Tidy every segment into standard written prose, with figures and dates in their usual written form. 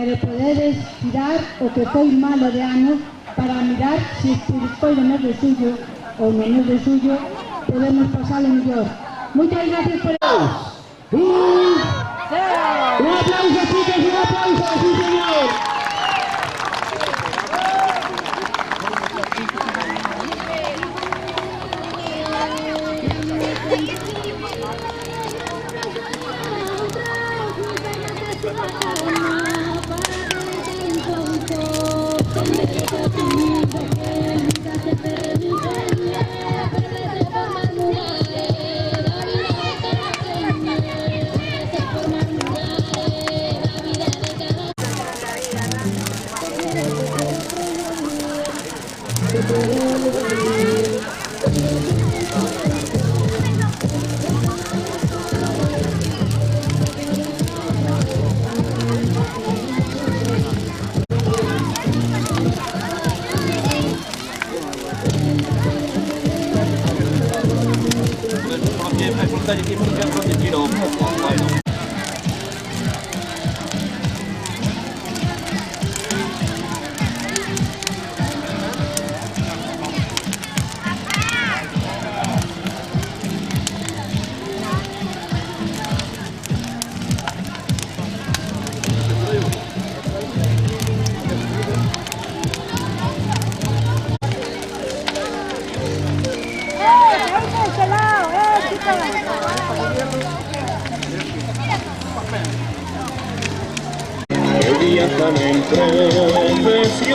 pero podedes tirar o que foi malo de ano para mirar se despois do mes de xullo ou no mes de xullo podemos pasalo mellor. Moitas gracias por... Un aplauso, chicos, un aplauso, sí señor. Viajan en profesión,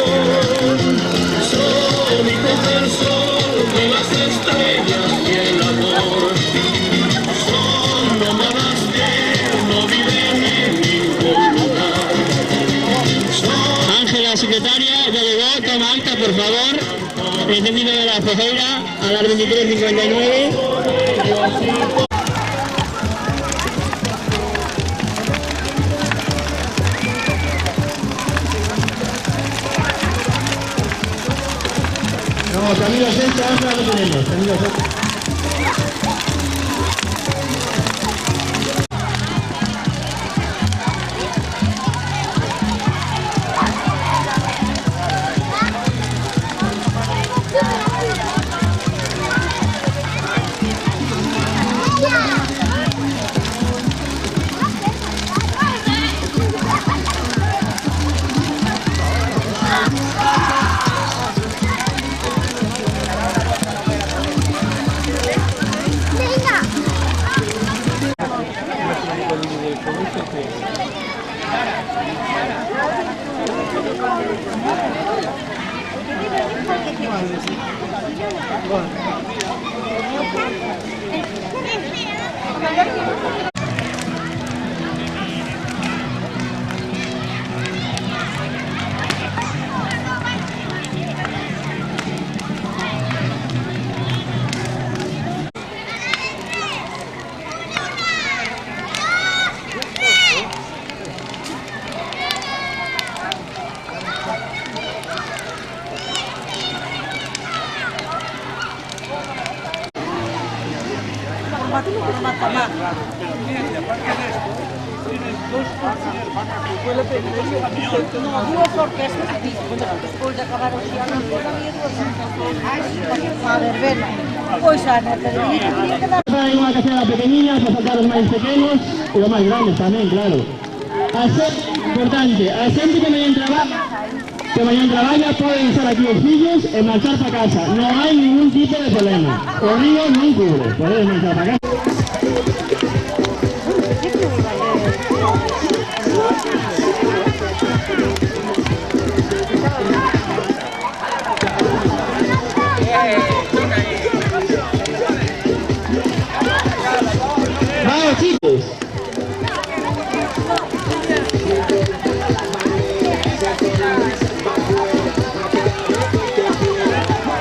son hijos del sol, de las estrellas y el amor. Son nómadas que no viven en ningún lugar. Ángela, secretaria, ya llegó, toma acta, por favor. Encendido de la fogueira a las 23:59. No, Camilo Sexta, ahora lo tenemos. Camilo Sexta. Hay una casera pequeña para sacar los más pequeños y los más grandes también, claro. Importante, a gente que mañana trabaja pueden usar aquí los sillos y marchar para casa. No hay ningún tipo de problema. El río no cubre, podéis marchar para casa. ¡Vamos, chicos!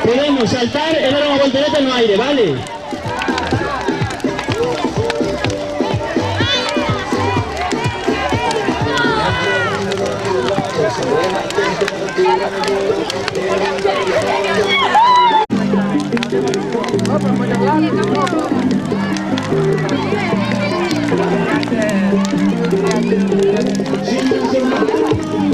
Podemos saltar y dar una voltereta en el aire, ¿vale? Sí,